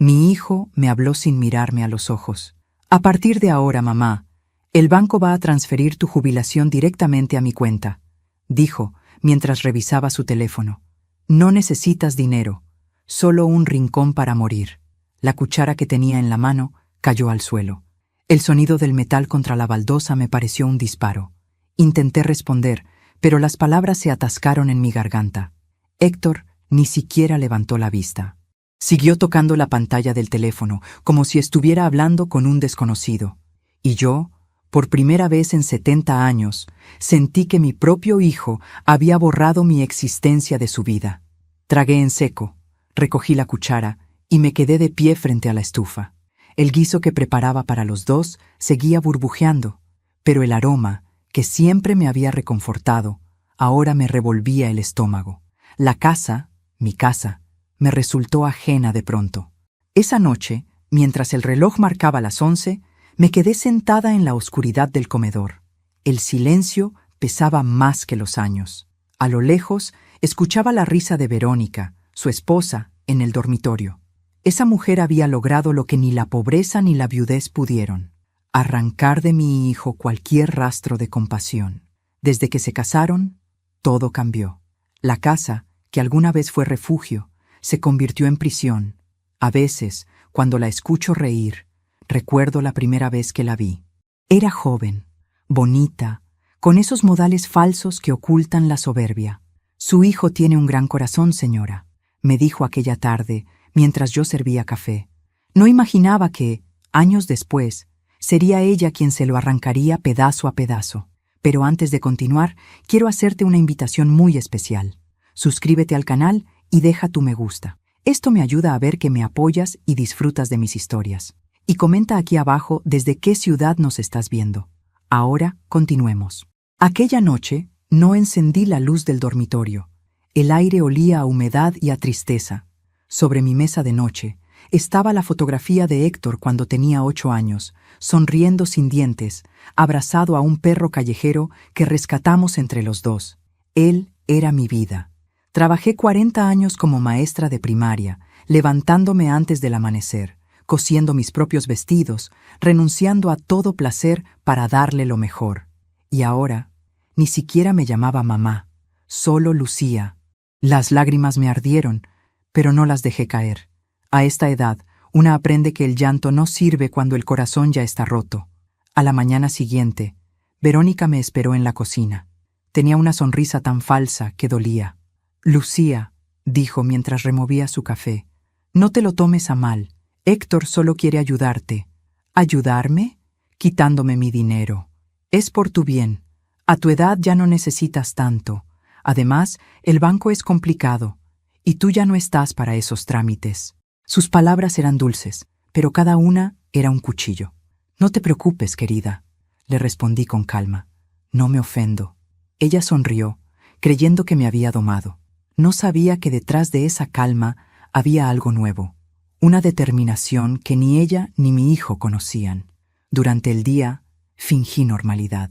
Mi hijo me habló sin mirarme a los ojos. A partir de ahora, mamá, el banco va a transferir tu jubilación directamente a mi cuenta, dijo mientras revisaba su teléfono. No necesitas dinero, solo un rincón para morir. La cuchara que tenía en la mano cayó al suelo. El sonido del metal contra la baldosa me pareció un disparo. Intenté responder, pero las palabras se atascaron en mi garganta. Héctor ni siquiera levantó la vista. Siguió tocando la pantalla del teléfono, como si estuviera hablando con un desconocido. Y yo, por primera vez en 70 años, sentí que mi propio hijo había borrado mi existencia de su vida. Tragué en seco, recogí la cuchara y me quedé de pie frente a la estufa. El guiso que preparaba para los dos seguía burbujeando, pero el aroma, que siempre me había reconfortado, ahora me revolvía el estómago. La casa, mi casa, me resultó ajena de pronto. Esa noche, mientras el reloj marcaba las 11, me quedé sentada en la oscuridad del comedor. El silencio pesaba más que los años. A lo lejos, escuchaba la risa de Verónica, su esposa, en el dormitorio. Esa mujer había logrado lo que ni la pobreza ni la viudez pudieron: arrancar de mi hijo cualquier rastro de compasión. Desde que se casaron, todo cambió. La casa, que alguna vez fue refugio, se convirtió en prisión. A veces, cuando la escucho reír, recuerdo la primera vez que la vi. Era joven, bonita, con esos modales falsos que ocultan la soberbia. «Su hijo tiene un gran corazón, señora», me dijo aquella tarde mientras yo servía café. No imaginaba que, años después, sería ella quien se lo arrancaría pedazo a pedazo. Pero antes de continuar, quiero hacerte una invitación muy especial. Suscríbete al canal y deja tu me gusta. Esto me ayuda a ver que me apoyas y disfrutas de mis historias. Y comenta aquí abajo desde qué ciudad nos estás viendo. Ahora continuemos. Aquella noche no encendí la luz del dormitorio. El aire olía a humedad y a tristeza. Sobre mi mesa de noche estaba la fotografía de Héctor cuando tenía 8 años, sonriendo sin dientes, abrazado a un perro callejero que rescatamos entre los dos. Él era mi vida. Trabajé 40 años como maestra de primaria, levantándome antes del amanecer, cosiendo mis propios vestidos, renunciando a todo placer para darle lo mejor. Y ahora, ni siquiera me llamaba mamá, solo Lucía. Las lágrimas me ardieron, pero no las dejé caer. A esta edad, una aprende que el llanto no sirve cuando el corazón ya está roto. A la mañana siguiente, Verónica me esperó en la cocina. Tenía una sonrisa tan falsa que dolía. «Lucía», dijo mientras removía su café, «no te lo tomes a mal. Héctor solo quiere ayudarte». «¿Ayudarme?», quitándome mi dinero. «Es por tu bien. A tu edad ya no necesitas tanto. Además, el banco es complicado, y tú ya no estás para esos trámites». Sus palabras eran dulces, pero cada una era un cuchillo. «No te preocupes, querida», le respondí con calma. «No me ofendo». Ella sonrió, creyendo que me había domado. No sabía que detrás de esa calma había algo nuevo, una determinación que ni ella ni mi hijo conocían. Durante el día, fingí normalidad.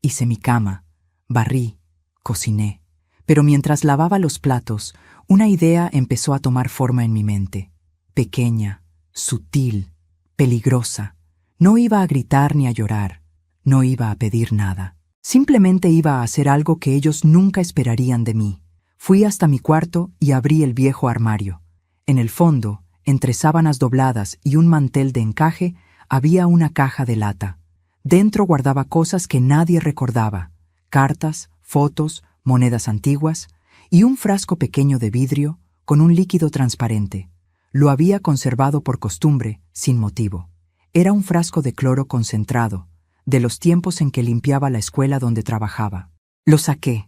Hice mi cama, barrí, cociné. Pero mientras lavaba los platos, una idea empezó a tomar forma en mi mente. Pequeña, sutil, peligrosa. No iba a gritar ni a llorar. No iba a pedir nada. Simplemente iba a hacer algo que ellos nunca esperarían de mí. Fui hasta mi cuarto y abrí el viejo armario. En el fondo, entre sábanas dobladas y un mantel de encaje, había una caja de lata. Dentro guardaba cosas que nadie recordaba: cartas, fotos, monedas antiguas y un frasco pequeño de vidrio con un líquido transparente. Lo había conservado por costumbre, sin motivo. Era un frasco de cloro concentrado, de los tiempos en que limpiaba la escuela donde trabajaba. Lo saqué.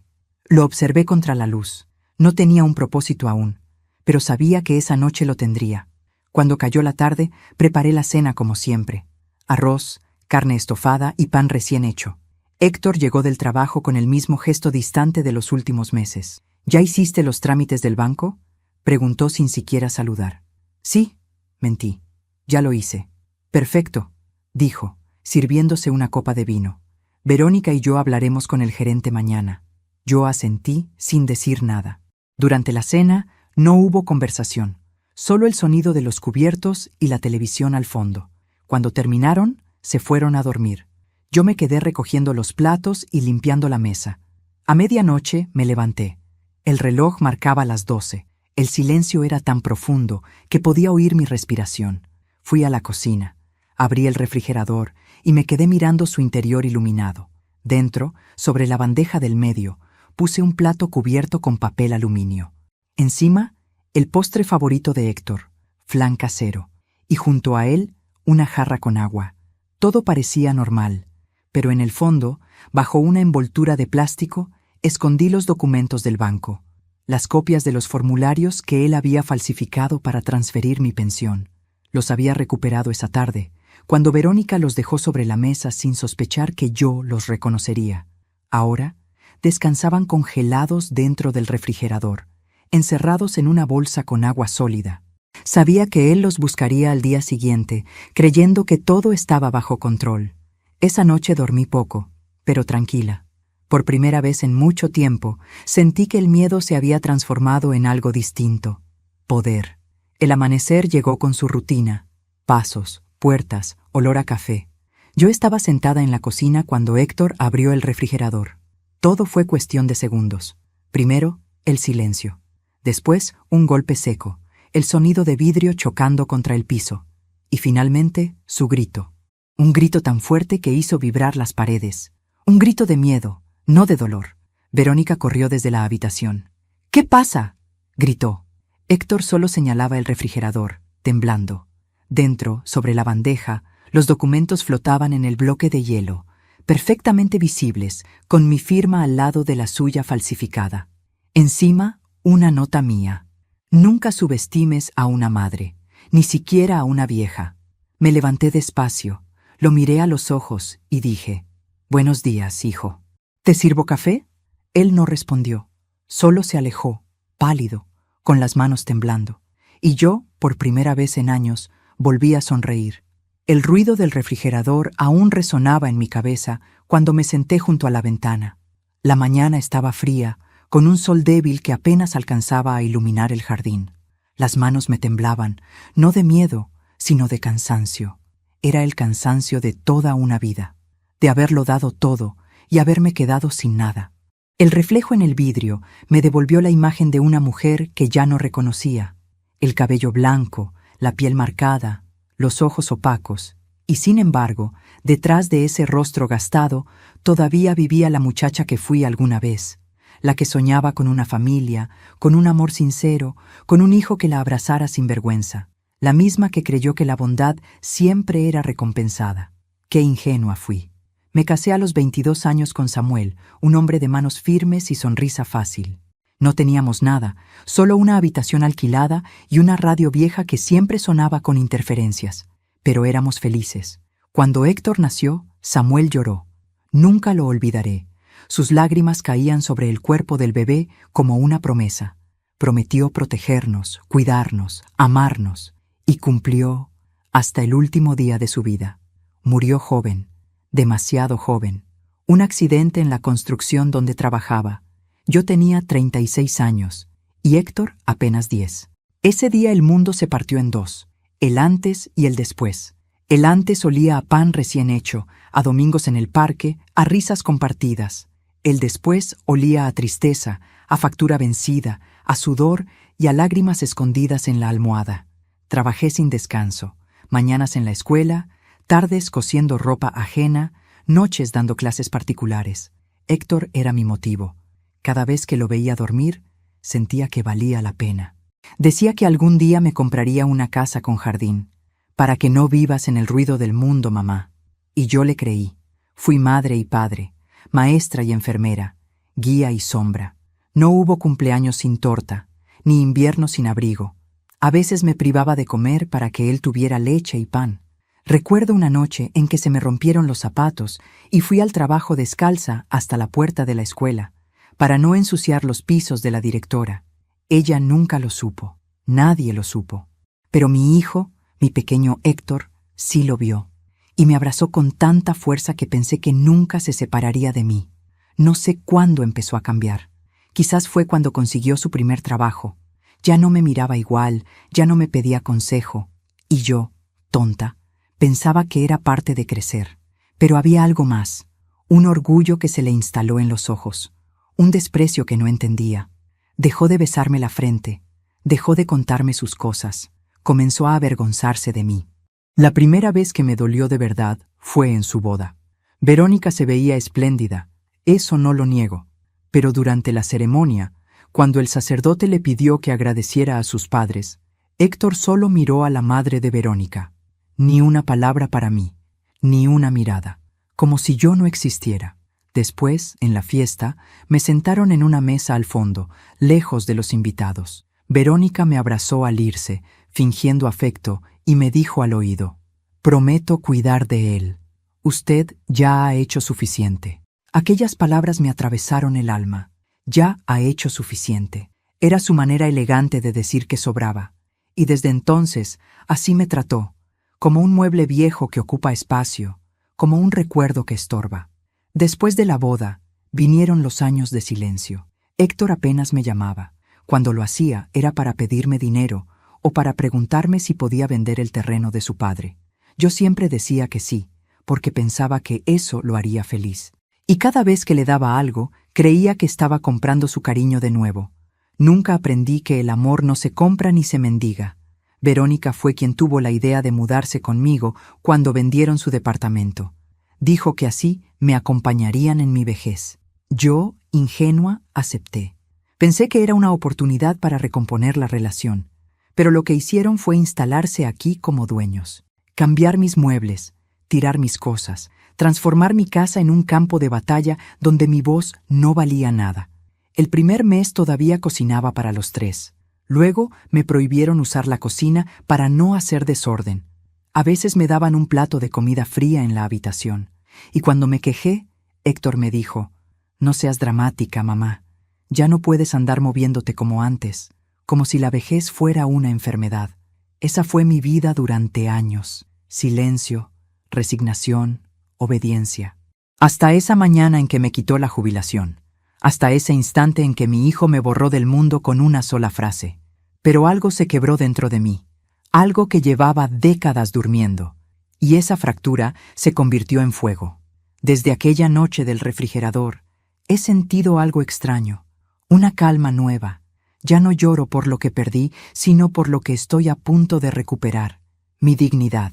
Lo observé contra la luz. No tenía un propósito aún, pero sabía que esa noche lo tendría. Cuando cayó la tarde, preparé la cena como siempre: arroz, carne estofada y pan recién hecho. Héctor llegó del trabajo con el mismo gesto distante de los últimos meses. «¿Ya hiciste los trámites del banco?», preguntó sin siquiera saludar. «Sí», mentí. «Ya lo hice». «Perfecto», dijo, sirviéndose una copa de vino. «Verónica y yo hablaremos con el gerente mañana». Yo asentí sin decir nada. Durante la cena no hubo conversación. Solo el sonido de los cubiertos y la televisión al fondo. Cuando terminaron, se fueron a dormir. Yo me quedé recogiendo los platos y limpiando la mesa. A medianoche me levanté. El reloj marcaba las 12. El silencio era tan profundo que podía oír mi respiración. Fui a la cocina, abrí el refrigerador y me quedé mirando su interior iluminado. Dentro, sobre la bandeja del medio, puse un plato cubierto con papel aluminio. Encima, el postre favorito de Héctor, flan casero, y junto a él, una jarra con agua. Todo parecía normal, pero en el fondo, bajo una envoltura de plástico, escondí los documentos del banco, las copias de los formularios que él había falsificado para transferir mi pensión. Los había recuperado esa tarde, cuando Verónica los dejó sobre la mesa sin sospechar que yo los reconocería. Ahora, descansaban congelados dentro del refrigerador, encerrados en una bolsa con agua sólida. Sabía que él los buscaría al día siguiente, creyendo que todo estaba bajo control. Esa noche dormí poco, pero tranquila. Por primera vez en mucho tiempo, sentí que el miedo se había transformado en algo distinto. Poder. El amanecer llegó con su rutina. Pasos, puertas, olor a café. Yo estaba sentada en la cocina cuando Héctor abrió el refrigerador. Todo fue cuestión de segundos. Primero, el silencio. Después, un golpe seco, el sonido de vidrio chocando contra el piso. Y finalmente, su grito. Un grito tan fuerte que hizo vibrar las paredes. Un grito de miedo, no de dolor. Verónica corrió desde la habitación. «¿Qué pasa?», gritó. Héctor solo señalaba el refrigerador, temblando. Dentro, sobre la bandeja, los documentos flotaban en el bloque de hielo, perfectamente visibles, con mi firma al lado de la suya falsificada. Encima, una nota mía. «Nunca subestimes a una madre, ni siquiera a una vieja». Me levanté despacio, lo miré a los ojos y dije: «Buenos días, hijo». «¿Te sirvo café?». Él no respondió, solo se alejó, pálido, con las manos temblando. Y yo, por primera vez en años, volví a sonreír. El ruido del refrigerador aún resonaba en mi cabeza cuando me senté junto a la ventana. La mañana estaba fría, con un sol débil que apenas alcanzaba a iluminar el jardín. Las manos me temblaban, no de miedo, sino de cansancio. Era el cansancio de toda una vida, de haberlo dado todo y haberme quedado sin nada. El reflejo en el vidrio me devolvió la imagen de una mujer que ya no reconocía. El cabello blanco, la piel marcada, los ojos opacos, y sin embargo, detrás de ese rostro gastado, todavía vivía la muchacha que fui alguna vez, la que soñaba con una familia, con un amor sincero, con un hijo que la abrazara sin vergüenza, la misma que creyó que la bondad siempre era recompensada. Qué ingenua fui. Me casé a los 22 años con Samuel, un hombre de manos firmes y sonrisa fácil. No teníamos nada, solo una habitación alquilada y una radio vieja que siempre sonaba con interferencias. Pero éramos felices. Cuando Héctor nació, Samuel lloró. Nunca lo olvidaré. Sus lágrimas caían sobre el cuerpo del bebé como una promesa. Prometió protegernos, cuidarnos, amarnos, y cumplió hasta el último día de su vida. Murió joven, demasiado joven. Un accidente en la construcción donde trabajaba. Yo tenía 36 años y Héctor apenas 10. Ese día el mundo se partió en dos, el antes y el después. El antes olía a pan recién hecho, a domingos en el parque, a risas compartidas. El después olía a tristeza, a factura vencida, a sudor y a lágrimas escondidas en la almohada. Trabajé sin descanso, mañanas en la escuela, tardes cosiendo ropa ajena, noches dando clases particulares. Héctor era mi motivo. Cada vez que lo veía dormir, sentía que valía la pena. Decía que algún día me compraría una casa con jardín, para que no vivas en el ruido del mundo, mamá. Y yo le creí. Fui madre y padre, maestra y enfermera, guía y sombra. No hubo cumpleaños sin torta, ni invierno sin abrigo. A veces me privaba de comer para que él tuviera leche y pan. Recuerdo una noche en que se me rompieron los zapatos y fui al trabajo descalza hasta la puerta de la escuela, para no ensuciar los pisos de la directora. Ella nunca lo supo, nadie lo supo. Pero mi hijo, mi pequeño Héctor, sí lo vio, y me abrazó con tanta fuerza que pensé que nunca se separaría de mí. No sé cuándo empezó a cambiar. Quizás fue cuando consiguió su primer trabajo. Ya no me miraba igual, ya no me pedía consejo. Y yo, tonta, pensaba que era parte de crecer. Pero había algo más, un orgullo que se le instaló en los ojos, un desprecio que no entendía. Dejó de besarme la frente, dejó de contarme sus cosas, comenzó a avergonzarse de mí. La primera vez que me dolió de verdad fue en su boda. Verónica se veía espléndida, eso no lo niego, pero durante la ceremonia, cuando el sacerdote le pidió que agradeciera a sus padres, Héctor solo miró a la madre de Verónica. Ni una palabra para mí, ni una mirada, como si yo no existiera. Después, en la fiesta, me sentaron en una mesa al fondo, lejos de los invitados. Verónica me abrazó al irse, fingiendo afecto, y me dijo al oído: «Prometo cuidar de él. Usted ya ha hecho suficiente». Aquellas palabras me atravesaron el alma. Ya ha hecho suficiente. Era su manera elegante de decir que sobraba. Y desde entonces, así me trató, como un mueble viejo que ocupa espacio, como un recuerdo que estorba. Después de la boda, vinieron los años de silencio. Héctor apenas me llamaba. Cuando lo hacía, era para pedirme dinero o para preguntarme si podía vender el terreno de su padre. Yo siempre decía que sí, porque pensaba que eso lo haría feliz. Y cada vez que le daba algo, creía que estaba comprando su cariño de nuevo. Nunca aprendí que el amor no se compra ni se mendiga. Verónica fue quien tuvo la idea de mudarse conmigo cuando vendieron su departamento. Dijo que así me acompañarían en mi vejez. Yo, ingenua, acepté. Pensé que era una oportunidad para recomponer la relación, pero lo que hicieron fue instalarse aquí como dueños, cambiar mis muebles, tirar mis cosas, transformar mi casa en un campo de batalla donde mi voz no valía nada. El primer mes todavía cocinaba para los tres. Luego me prohibieron usar la cocina para no hacer desorden. A veces me daban un plato de comida fría en la habitación. Y cuando me quejé, Héctor me dijo: «No seas dramática, mamá. Ya no puedes andar moviéndote como antes, como si la vejez fuera una enfermedad». Esa fue mi vida durante años. Silencio, resignación, obediencia. Hasta esa mañana en que me quitó la jubilación. Hasta ese instante en que mi hijo me borró del mundo con una sola frase. Pero algo se quebró dentro de mí, algo que llevaba décadas durmiendo, y esa fractura se convirtió en fuego. Desde aquella noche del refrigerador, he sentido algo extraño, una calma nueva. Ya no lloro por lo que perdí, sino por lo que estoy a punto de recuperar, mi dignidad.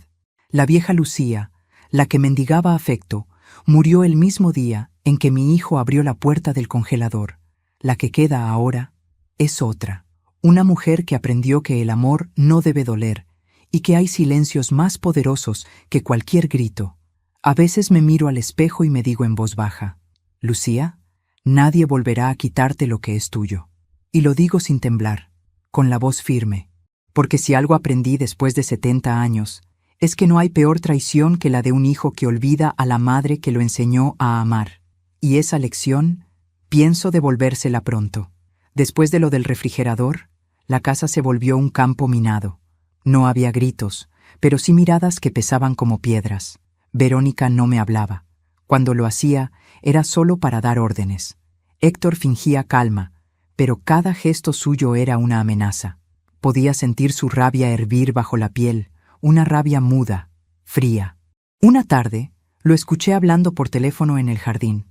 La vieja Lucía, la que mendigaba afecto, murió el mismo día en que mi hijo abrió la puerta del congelador. La que queda ahora es otra, una mujer que aprendió que el amor no debe doler y que hay silencios más poderosos que cualquier grito. A veces me miro al espejo y me digo en voz baja: «Lucía, nadie volverá a quitarte lo que es tuyo». Y lo digo sin temblar, con la voz firme, porque si algo aprendí después de 70 años, es que no hay peor traición que la de un hijo que olvida a la madre que lo enseñó a amar. Y esa lección, pienso devolvérsela pronto. Después de lo del refrigerador, la casa se volvió un campo minado. No había gritos, pero sí miradas que pesaban como piedras. Verónica no me hablaba. Cuando lo hacía, era solo para dar órdenes. Héctor fingía calma, pero cada gesto suyo era una amenaza. Podía sentir su rabia hervir bajo la piel, una rabia muda, fría. Una tarde, lo escuché hablando por teléfono en el jardín.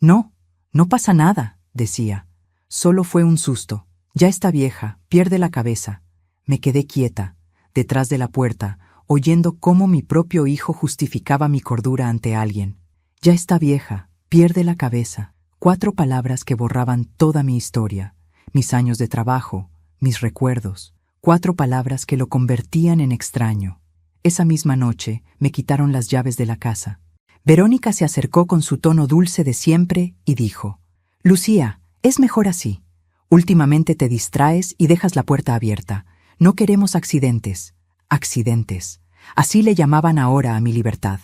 «No, no pasa nada», decía. «Solo fue un susto. Ya está vieja, pierde la cabeza». Me quedé quieta, detrás de la puerta, oyendo cómo mi propio hijo justificaba mi cordura ante alguien. «Ya está vieja, pierde la cabeza». 4 palabras que borraban toda mi historia, mis años de trabajo, mis recuerdos. 4 palabras que lo convertían en extraño. Esa misma noche me quitaron las llaves de la casa. Verónica se acercó con su tono dulce de siempre y dijo: «Lucía, es mejor así. Últimamente te distraes y dejas la puerta abierta. No queremos accidentes». Accidentes. Así le llamaban ahora a mi libertad.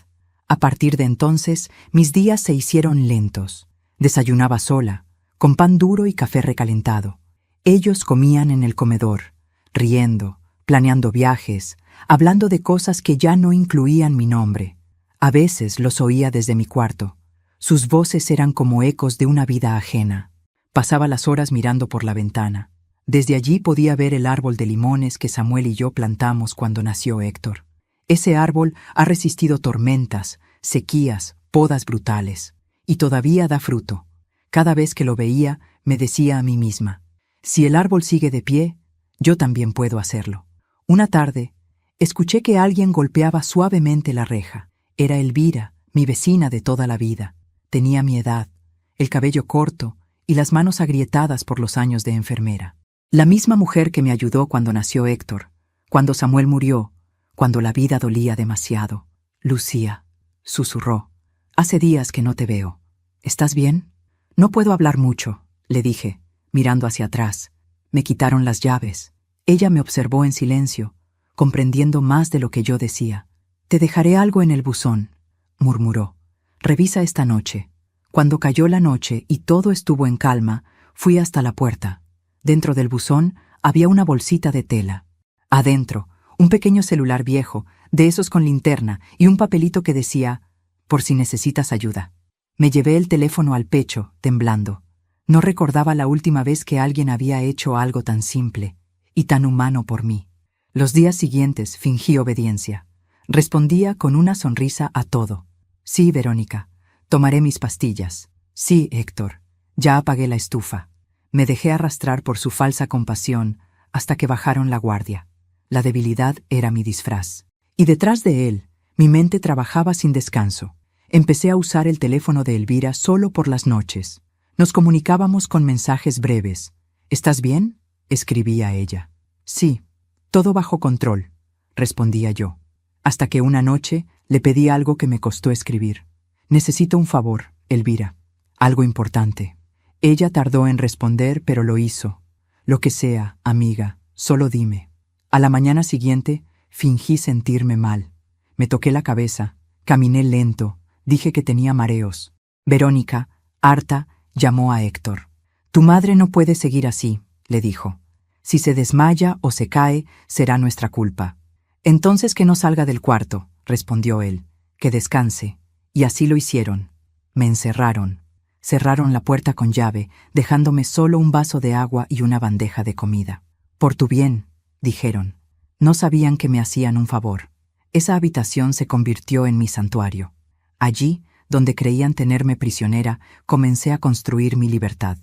A partir de entonces, mis días se hicieron lentos. Desayunaba sola, con pan duro y café recalentado. Ellos comían en el comedor, riendo, planeando viajes, hablando de cosas que ya no incluían mi nombre. A veces los oía desde mi cuarto. Sus voces eran como ecos de una vida ajena. Pasaba las horas mirando por la ventana. Desde allí podía ver el árbol de limones que Samuel y yo plantamos cuando nació Héctor. Ese árbol ha resistido tormentas, sequías, podas brutales, y todavía da fruto. Cada vez que lo veía, me decía a mí misma, si el árbol sigue de pie, yo también puedo hacerlo. Una tarde, escuché que alguien golpeaba suavemente la reja. Era Elvira, mi vecina de toda la vida. Tenía mi edad, el cabello corto y las manos agrietadas por los años de enfermera. La misma mujer que me ayudó cuando nació Héctor, cuando Samuel murió, cuando la vida dolía demasiado. Lucía, susurró, hace días que no te veo. ¿Estás bien? No puedo hablar mucho, le dije, mirando hacia atrás. Me quitaron las llaves. Ella me observó en silencio, comprendiendo más de lo que yo decía. Te dejaré algo en el buzón, murmuró. Revisa esta noche. Cuando cayó la noche y todo estuvo en calma, fui hasta la puerta. Dentro del buzón había una bolsita de tela. Adentro, un pequeño celular viejo, de esos con linterna, y un papelito que decía, por si necesitas ayuda. Me llevé el teléfono al pecho, temblando. No recordaba la última vez que alguien había hecho algo tan simple y tan humano por mí. Los días siguientes fingí obediencia. Respondía con una sonrisa a todo. Sí, Verónica, tomaré mis pastillas. Sí, Héctor, ya apagué la estufa. Me dejé arrastrar por su falsa compasión hasta que bajaron la guardia. La debilidad era mi disfraz. Y detrás de él, mi mente trabajaba sin descanso. Empecé a usar el teléfono de Elvira solo por las noches. Nos comunicábamos con mensajes breves. ¿Estás bien?, escribía ella. Sí, todo bajo control, respondía yo. Hasta que una noche le pedí algo que me costó escribir. Necesito un favor, Elvira. Algo importante. Ella tardó en responder, pero lo hizo. Lo que sea, amiga, solo dime. A la mañana siguiente, fingí sentirme mal. Me toqué la cabeza, caminé lento, dije que tenía mareos. Verónica, harta, llamó a Héctor. Tu madre no puede seguir así, le dijo. Si se desmaya o se cae, será nuestra culpa. Entonces que no salga del cuarto, respondió él. Que descanse. Y así lo hicieron. Me encerraron. Cerraron la puerta con llave, dejándome solo un vaso de agua y una bandeja de comida. Por tu bien, dijeron. No sabían que me hacían un favor. Esa habitación se convirtió en mi santuario. Allí, donde creían tenerme prisionera, comencé a construir mi libertad.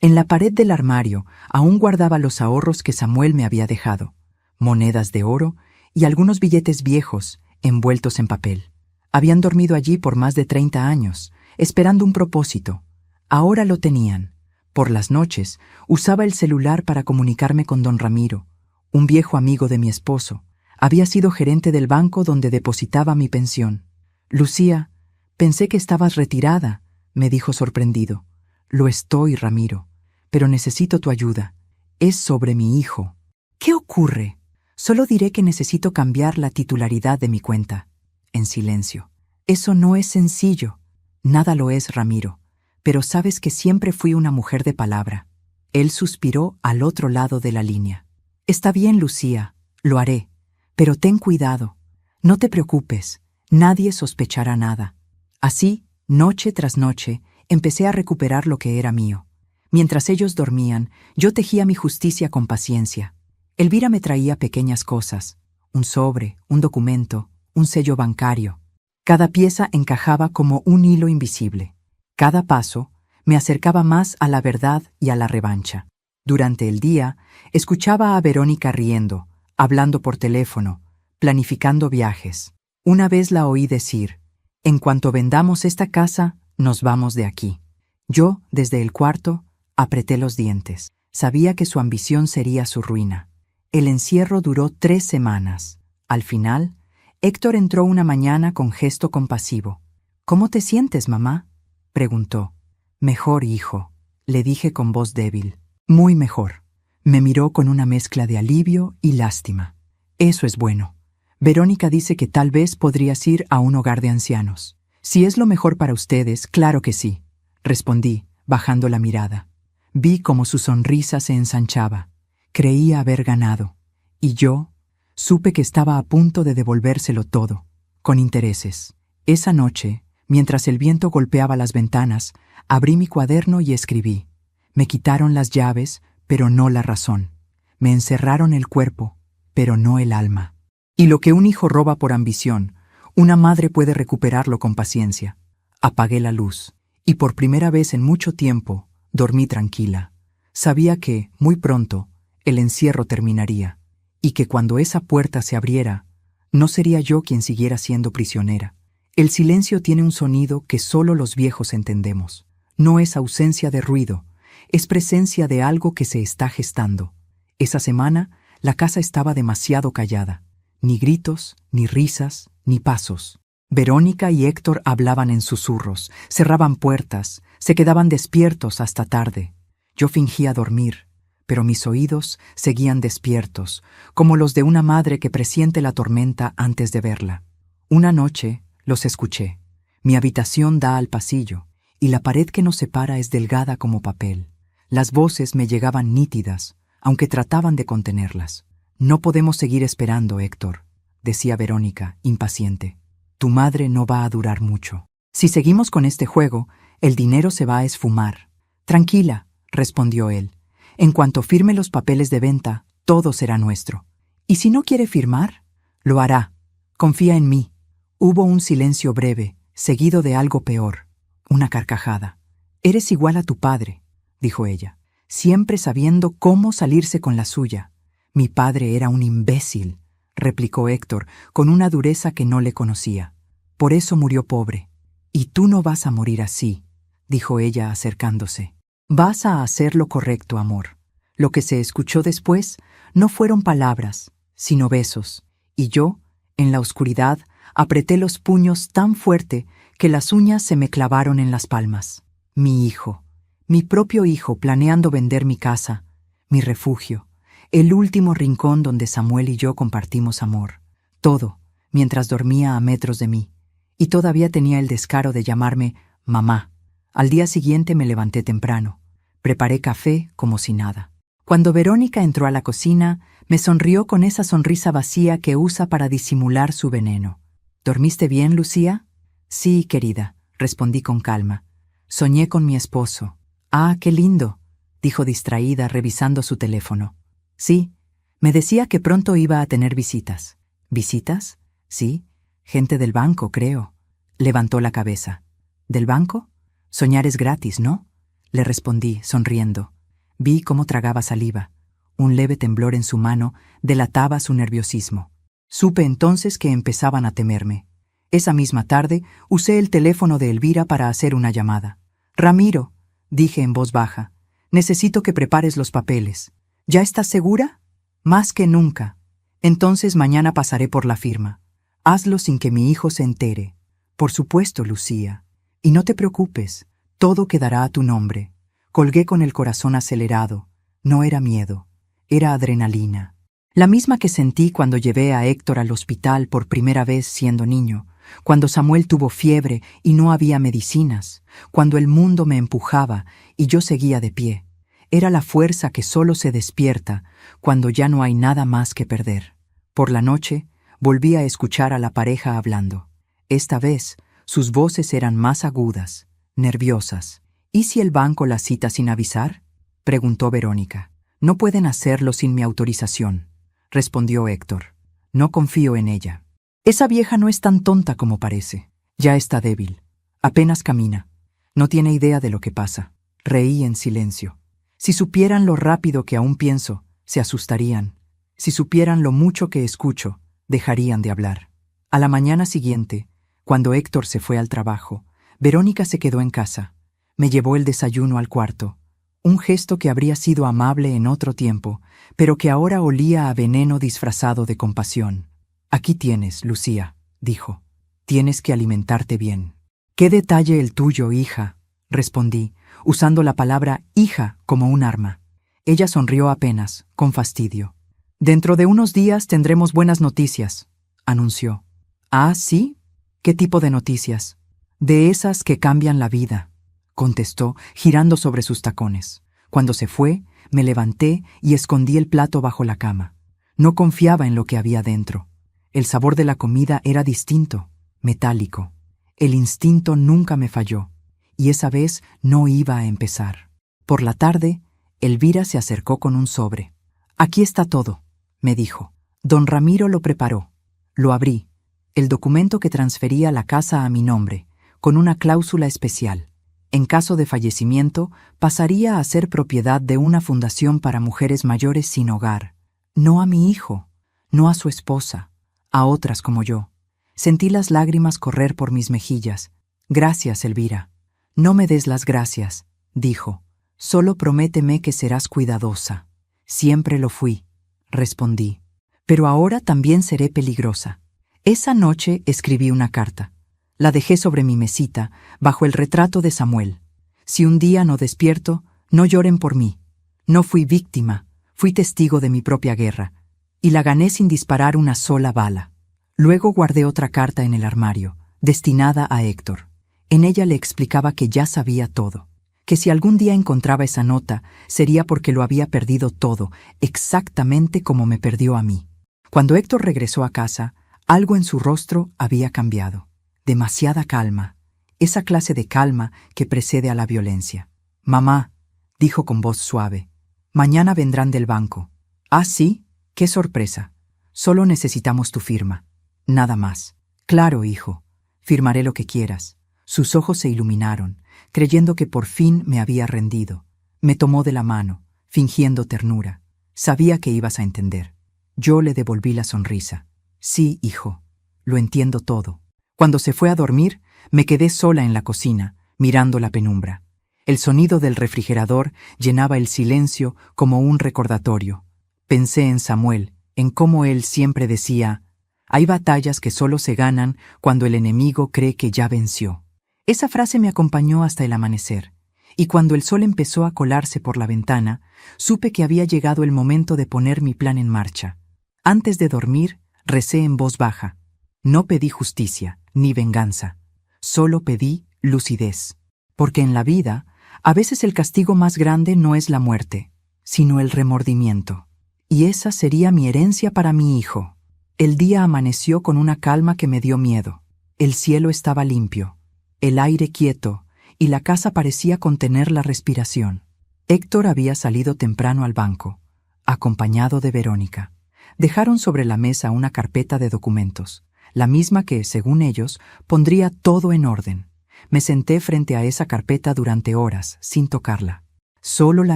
En la pared del armario aún guardaba los ahorros que Samuel me había dejado, monedas de oro y algunos billetes viejos envueltos en papel. Habían dormido allí por más de 30 años, esperando un propósito. Ahora lo tenían. Por las noches usaba el celular para comunicarme con don Ramiro, un viejo amigo de mi esposo. Había sido gerente del banco donde depositaba mi pensión. Lucía, pensé que estabas retirada, me dijo sorprendido. Lo estoy, Ramiro, pero necesito tu ayuda. Es sobre mi hijo. ¿Qué ocurre? Solo diré que necesito cambiar la titularidad de mi cuenta. En silencio. Eso no es sencillo. Nada lo es, Ramiro, pero sabes que siempre fui una mujer de palabra. Él suspiró al otro lado de la línea. Está bien, Lucía, lo haré, pero ten cuidado. No te preocupes, nadie sospechará nada. Así, noche tras noche, empecé a recuperar lo que era mío. Mientras ellos dormían, yo tejía mi justicia con paciencia. Elvira me traía pequeñas cosas, un sobre, un documento, un sello bancario. Cada pieza encajaba como un hilo invisible. Cada paso me acercaba más a la verdad y a la revancha. Durante el día, escuchaba a Verónica riendo, hablando por teléfono, planificando viajes. Una vez la oí decir, en cuanto vendamos esta casa, nos vamos de aquí. Yo, desde el cuarto, apreté los dientes. Sabía que su ambición sería su ruina. El encierro duró 3 semanas. Al final, Héctor entró una mañana con gesto compasivo. ¿Cómo te sientes, mamá?, preguntó. Mejor, hijo, le dije con voz débil. Muy mejor. Me miró con una mezcla de alivio y lástima. Eso es bueno. Verónica dice que tal vez podrías ir a un hogar de ancianos. Si es lo mejor para ustedes, claro que sí, respondí, bajando la mirada. Vi cómo su sonrisa se ensanchaba. Creía haber ganado. Y yo supe que estaba a punto de devolvérselo todo, con intereses. Esa noche, mientras el viento golpeaba las ventanas, abrí mi cuaderno y escribí. Me quitaron las llaves, pero no la razón. Me encerraron el cuerpo, pero no el alma. Y lo que un hijo roba por ambición, una madre puede recuperarlo con paciencia. Apagué la luz, y por primera vez en mucho tiempo dormí tranquila. Sabía que, muy pronto, el encierro terminaría, y que cuando esa puerta se abriera, no sería yo quien siguiera siendo prisionera. El silencio tiene un sonido que solo los viejos entendemos. No es ausencia de ruido, es presencia de algo que se está gestando. Esa semana, la casa estaba demasiado callada. Ni gritos, ni risas, ni pasos. Verónica y Héctor hablaban en susurros, cerraban puertas, se quedaban despiertos hasta tarde. Yo fingía dormir, pero mis oídos seguían despiertos, como los de una madre que presiente la tormenta antes de verla. Una noche los escuché. Mi habitación da al pasillo, y la pared que nos separa es delgada como papel. Las voces me llegaban nítidas, aunque trataban de contenerlas. «No podemos seguir esperando, Héctor», decía Verónica, impaciente. «Tu madre no va a durar mucho. Si seguimos con este juego, el dinero se va a esfumar». «Tranquila», respondió él. «En cuanto firme los papeles de venta, todo será nuestro. ¿Y si no quiere firmar? Lo hará. Confía en mí». Hubo un silencio breve, seguido de algo peor, una carcajada. «Eres igual a tu padre», dijo ella, «siempre sabiendo cómo salirse con la suya». «Mi padre era un imbécil», replicó Héctor, con una dureza que no le conocía. «Por eso murió pobre». «Y tú no vas a morir así», dijo ella acercándose. «Vas a hacer lo correcto, amor». Lo que se escuchó después no fueron palabras, sino besos, y yo, en la oscuridad, apreté los puños tan fuerte que las uñas se me clavaron en las palmas. Mi hijo, mi propio hijo, planeando vender mi casa, mi refugio, el último rincón donde Samuel y yo compartimos amor. Todo, mientras dormía a metros de mí, y todavía tenía el descaro de llamarme mamá. Al día siguiente me levanté temprano. Preparé café como si nada. Cuando Verónica entró a la cocina, me sonrió con esa sonrisa vacía que usa para disimular su veneno. «¿Dormiste bien, Lucía?» «Sí, querida», respondí con calma. «Soñé con mi esposo». «Ah, qué lindo», dijo distraída, revisando su teléfono. «Sí, me decía que pronto iba a tener visitas». «¿Visitas? Sí, gente del banco, creo». Levantó la cabeza. «¿Del banco? Soñar es gratis, ¿no?», le respondí, sonriendo. Vi cómo tragaba saliva. Un leve temblor en su mano delataba su nerviosismo. Supe entonces que empezaban a temerme. Esa misma tarde usé el teléfono de Elvira para hacer una llamada. «Ramiro», dije en voz baja, «necesito que prepares los papeles». «¿Ya estás segura?» «Más que nunca». «Entonces mañana pasaré por la firma. Hazlo sin que mi hijo se entere». «Por supuesto, Lucía. Y no te preocupes, todo quedará a tu nombre». Colgué con el corazón acelerado. No era miedo, era adrenalina. La misma que sentí cuando llevé a Héctor al hospital por primera vez siendo niño, cuando Samuel tuvo fiebre y no había medicinas, cuando el mundo me empujaba y yo seguía de pie. Era la fuerza que solo se despierta cuando ya no hay nada más que perder. Por la noche, volví a escuchar a la pareja hablando. Esta vez, sus voces eran más agudas, nerviosas. «¿Y si el banco la cita sin avisar?», preguntó Verónica. «No pueden hacerlo sin mi autorización», respondió Héctor. «No confío en ella. Esa vieja no es tan tonta como parece. Ya está débil. Apenas camina. No tiene idea de lo que pasa». Reí en silencio. Si supieran lo rápido que aún pienso, se asustarían. Si supieran lo mucho que escucho, dejarían de hablar. A la mañana siguiente, cuando Héctor se fue al trabajo, Verónica se quedó en casa. Me llevó el desayuno al cuarto. Un gesto que habría sido amable en otro tiempo, pero que ahora olía a veneno disfrazado de compasión. «Aquí tienes, Lucía», dijo. «Tienes que alimentarte bien». «Qué detalle el tuyo, hija», respondí, usando la palabra hija como un arma. Ella sonrió apenas, con fastidio. «Dentro de unos días tendremos buenas noticias», anunció. «¿Ah, sí? ¿Qué tipo de noticias?» «De esas que cambian la vida», contestó, girando sobre sus tacones. Cuando se fue, me levanté y escondí el plato bajo la cama. No confiaba en lo que había dentro. El sabor de la comida era distinto, metálico. El instinto nunca me falló, y esa vez no iba a empezar. Por la tarde, Elvira se acercó con un sobre. «Aquí está todo», me dijo. Don Ramiro lo preparó. Lo abrí. El documento que transfería la casa a mi nombre, con una cláusula especial. En caso de fallecimiento, pasaría a ser propiedad de una fundación para mujeres mayores sin hogar. No a mi hijo, no a su esposa, a otras como yo. Sentí las lágrimas correr por mis mejillas. «Gracias, Elvira». «No me des las gracias», dijo. «Solo prométeme que serás cuidadosa». «Siempre lo fui», respondí. «Pero ahora también seré peligrosa». Esa noche escribí una carta. La dejé sobre mi mesita, bajo el retrato de Samuel. Si un día no despierto, no lloren por mí. No fui víctima, fui testigo de mi propia guerra, y la gané sin disparar una sola bala. Luego guardé otra carta en el armario, destinada a Héctor. En ella le explicaba que ya sabía todo, que si algún día encontraba esa nota, sería porque lo había perdido todo, exactamente como me perdió a mí. Cuando Héctor regresó a casa, algo en su rostro había cambiado. Demasiada calma, esa clase de calma que precede a la violencia. «Mamá», dijo con voz suave, «mañana vendrán del banco». «Ah, sí, qué sorpresa. Solo necesitamos tu firma. Nada más». «Claro, hijo, firmaré lo que quieras». Sus ojos se iluminaron, creyendo que por fin me había rendido. Me tomó de la mano, fingiendo ternura. Sabía que ibas a entender. Yo le devolví la sonrisa. «Sí, hijo, lo entiendo todo». Cuando se fue a dormir, me quedé sola en la cocina, mirando la penumbra. El sonido del refrigerador llenaba el silencio como un recordatorio. Pensé en Samuel, en cómo él siempre decía: «Hay batallas que solo se ganan cuando el enemigo cree que ya venció». Esa frase me acompañó hasta el amanecer, y cuando el sol empezó a colarse por la ventana, supe que había llegado el momento de poner mi plan en marcha. Antes de dormir, recé en voz baja. No pedí justicia, ni venganza. Solo pedí lucidez. Porque en la vida, a veces el castigo más grande no es la muerte, sino el remordimiento. Y esa sería mi herencia para mi hijo. El día amaneció con una calma que me dio miedo. El cielo estaba limpio, el aire quieto, y la casa parecía contener la respiración. Héctor había salido temprano al banco, acompañado de Verónica. Dejaron sobre la mesa una carpeta de documentos, la misma que, según ellos, pondría todo en orden. Me senté frente a esa carpeta durante horas, sin tocarla. Solo la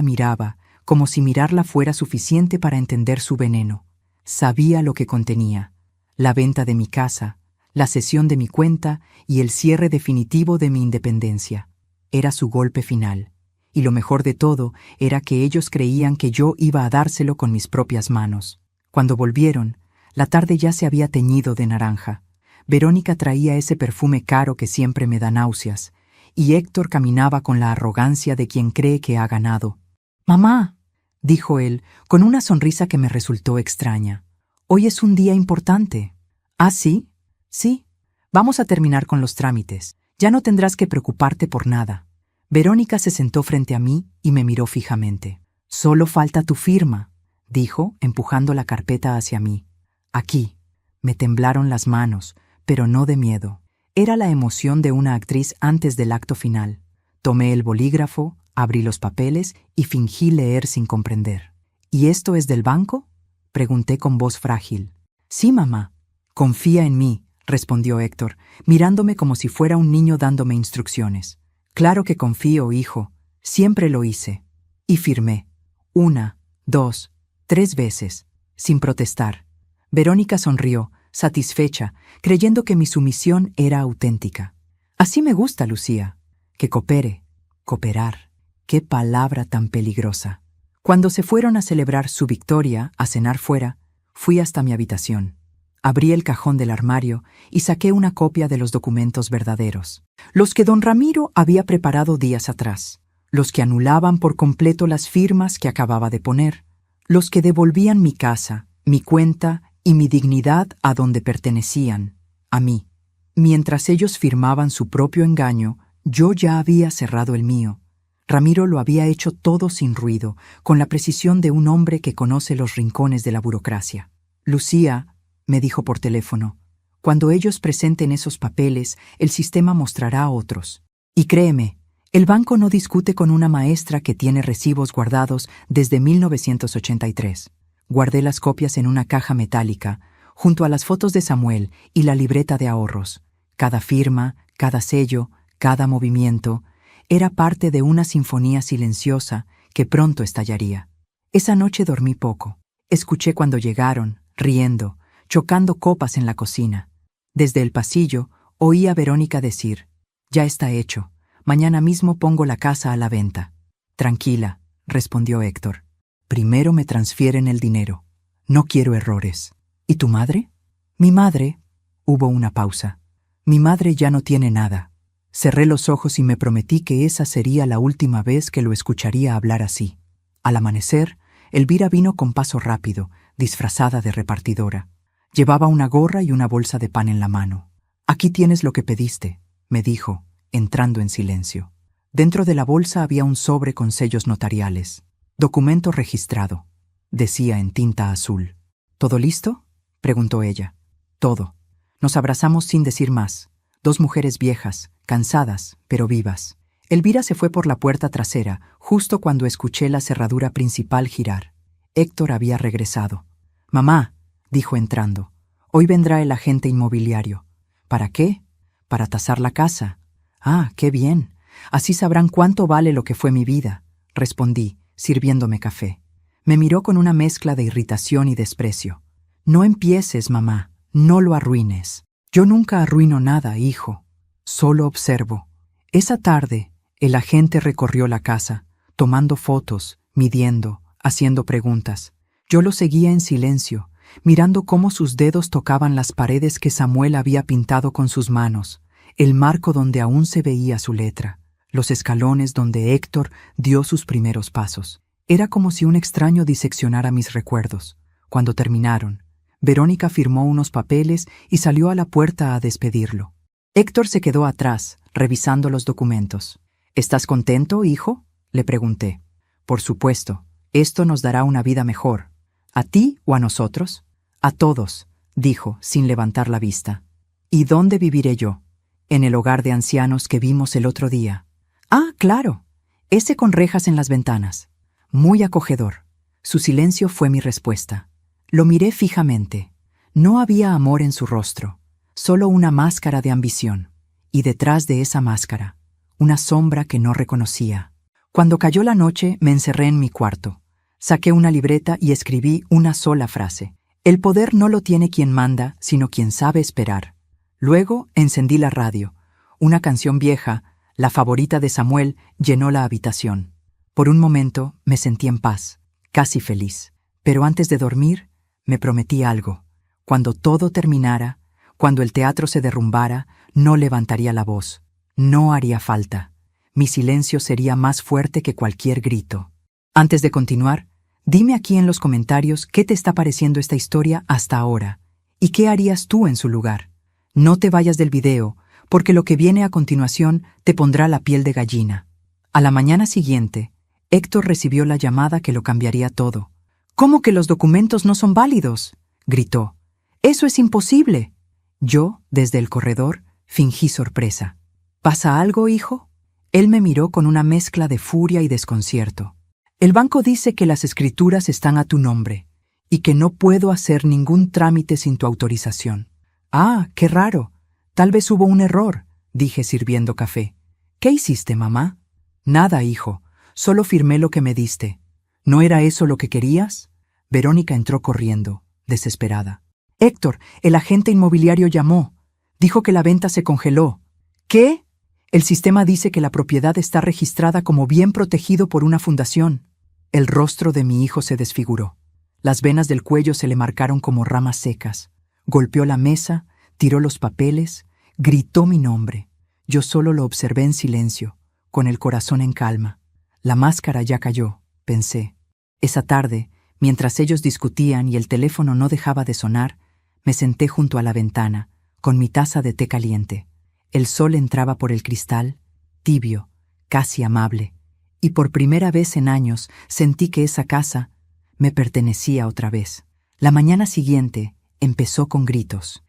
miraba, como si mirarla fuera suficiente para entender su veneno. Sabía lo que contenía: la venta de mi casa, la cesión de mi cuenta y el cierre definitivo de mi independencia. Era su golpe final. Y lo mejor de todo era que ellos creían que yo iba a dárselo con mis propias manos. Cuando volvieron, la tarde ya se había teñido de naranja. Verónica traía ese perfume caro que siempre me da náuseas, y Héctor caminaba con la arrogancia de quien cree que ha ganado. «Mamá», dijo él, con una sonrisa que me resultó extraña, «hoy es un día importante». «¿Ah, sí?» «Sí. Vamos a terminar con los trámites. Ya no tendrás que preocuparte por nada». Verónica se sentó frente a mí y me miró fijamente. «Solo falta tu firma», dijo, empujando la carpeta hacia mí. «Aquí». Me temblaron las manos, pero no de miedo. Era la emoción de una actriz antes del acto final. Tomé el bolígrafo, abrí los papeles y fingí leer sin comprender. «¿Y esto es del banco?», pregunté con voz frágil. «Sí, mamá». «Confía en mí», respondió Héctor, mirándome como si fuera un niño dándome instrucciones. «Claro que confío, hijo. Siempre lo hice». Y firmé. 1, 2, 3 veces, sin protestar. Verónica sonrió, satisfecha, creyendo que mi sumisión era auténtica. «Así me gusta, Lucía. Que coopere». Cooperar. Qué palabra tan peligrosa. Cuando se fueron a celebrar su victoria, a cenar fuera, fui hasta mi habitación. Abrí el cajón del armario y saqué una copia de los documentos verdaderos, los que don Ramiro había preparado días atrás, los que anulaban por completo las firmas que acababa de poner, los que devolvían mi casa, mi cuenta y mi dignidad a donde pertenecían, a mí. Mientras ellos firmaban su propio engaño, yo ya había cerrado el mío. Ramiro lo había hecho todo sin ruido, con la precisión de un hombre que conoce los rincones de la burocracia. «Lucía», me dijo por teléfono, «cuando ellos presenten esos papeles, el sistema mostrará a otros. Y créeme, El banco no discute con una maestra que tiene recibos guardados desde 1983. Guardé las copias en una caja metálica, junto a las fotos de Samuel y la libreta de ahorros. Cada firma, cada sello, cada movimiento, era parte de una sinfonía silenciosa que pronto estallaría. Esa noche dormí poco. Escuché cuando llegaron, riendo, chocando copas en la cocina. Desde el pasillo, oí a Verónica decir: «Ya está hecho. Mañana mismo pongo la casa a la venta». «Tranquila», respondió Héctor. «Primero me transfieren el dinero. No quiero errores». «¿Y tu madre?» «Mi madre». Hubo una pausa. «Mi madre ya no tiene nada». Cerré los ojos y me prometí que esa sería la última vez que lo escucharía hablar así. Al amanecer, Elvira vino con paso rápido, disfrazada de repartidora. Llevaba una gorra y una bolsa de pan en la mano. «Aquí tienes lo que pediste», me dijo, entrando en silencio. Dentro de la bolsa había un sobre con sellos notariales. «Documento registrado», decía en tinta azul. «¿Todo listo?», preguntó ella. «Todo». Nos abrazamos sin decir más. Dos mujeres viejas, cansadas, pero vivas. Elvira se fue por la puerta trasera, justo cuando escuché la cerradura principal girar. Héctor había regresado. «Mamá», dijo entrando, «hoy vendrá el agente inmobiliario». «¿Para qué?» «Para tasar la casa». «Ah, qué bien. Así sabrán cuánto vale lo que fue mi vida», respondí, sirviéndome café. Me miró con una mezcla de irritación y desprecio. «No empieces, mamá. No lo arruines». «Yo nunca arruino nada, hijo. Solo observo». Esa tarde, el agente recorrió la casa, tomando fotos, midiendo, haciendo preguntas. Yo lo seguía en silencio, mirando cómo sus dedos tocaban las paredes que Samuel había pintado con sus manos, el marco donde aún se veía su letra, los escalones donde Héctor dio sus primeros pasos. Era como si un extraño diseccionara mis recuerdos. Cuando terminaron, Verónica firmó unos papeles y salió a la puerta a despedirlo. Héctor se quedó atrás, revisando los documentos. «¿Estás contento, hijo?», le pregunté. «Por supuesto. Esto nos dará una vida mejor. ¿A ti o a nosotros?» «A todos», dijo, sin levantar la vista. «¿Y dónde viviré yo?» «En el hogar de ancianos que vimos el otro día». «Ah, claro. Ese con rejas en las ventanas». «Muy acogedor». Su silencio fue mi respuesta. Lo miré fijamente. No había amor en su rostro, solo una máscara de ambición. Y detrás de esa máscara, una sombra que no reconocía. Cuando cayó la noche, me encerré en mi cuarto. Saqué una libreta y escribí una sola frase. «El poder no lo tiene quien manda, sino quien sabe esperar». Luego encendí la radio. Una canción vieja, la favorita de Samuel, llenó la habitación. Por un momento me sentí en paz, casi feliz. Pero antes de dormir, me prometí algo. Cuando todo terminara, cuando el teatro se derrumbara, no levantaría la voz. No haría falta. Mi silencio sería más fuerte que cualquier grito. Antes de continuar, dime aquí en los comentarios qué te está pareciendo esta historia hasta ahora y qué harías tú en su lugar. No te vayas del video, porque lo que viene a continuación te pondrá la piel de gallina. A la mañana siguiente, Héctor recibió la llamada que lo cambiaría todo. «¿Cómo que los documentos no son válidos?», gritó. «Eso es imposible». Yo, desde el corredor, fingí sorpresa. «¿Pasa algo, hijo?». Él me miró con una mezcla de furia y desconcierto. «El banco dice que las escrituras están a tu nombre y que no puedo hacer ningún trámite sin tu autorización». «Ah, qué raro. Tal vez hubo un error», dije sirviendo café. «¿Qué hiciste, mamá?». «Nada, hijo. Solo firmé lo que me diste». «¿No era eso lo que querías?». Verónica entró corriendo, desesperada. «Héctor, el agente inmobiliario llamó. Dijo que la venta se congeló». «¿Qué?». «El sistema dice que la propiedad está registrada como bien protegido por una fundación». El rostro de mi hijo se desfiguró. Las venas del cuello se le marcaron como ramas secas. Golpeó la mesa, tiró los papeles, gritó mi nombre. Yo solo lo observé en silencio, con el corazón en calma. La máscara ya cayó, pensé. Esa tarde, mientras ellos discutían y el teléfono no dejaba de sonar, me senté junto a la ventana, con mi taza de té caliente. El sol entraba por el cristal, tibio, casi amable, y por primera vez en años sentí que esa casa me pertenecía otra vez. La mañana siguiente empezó con gritos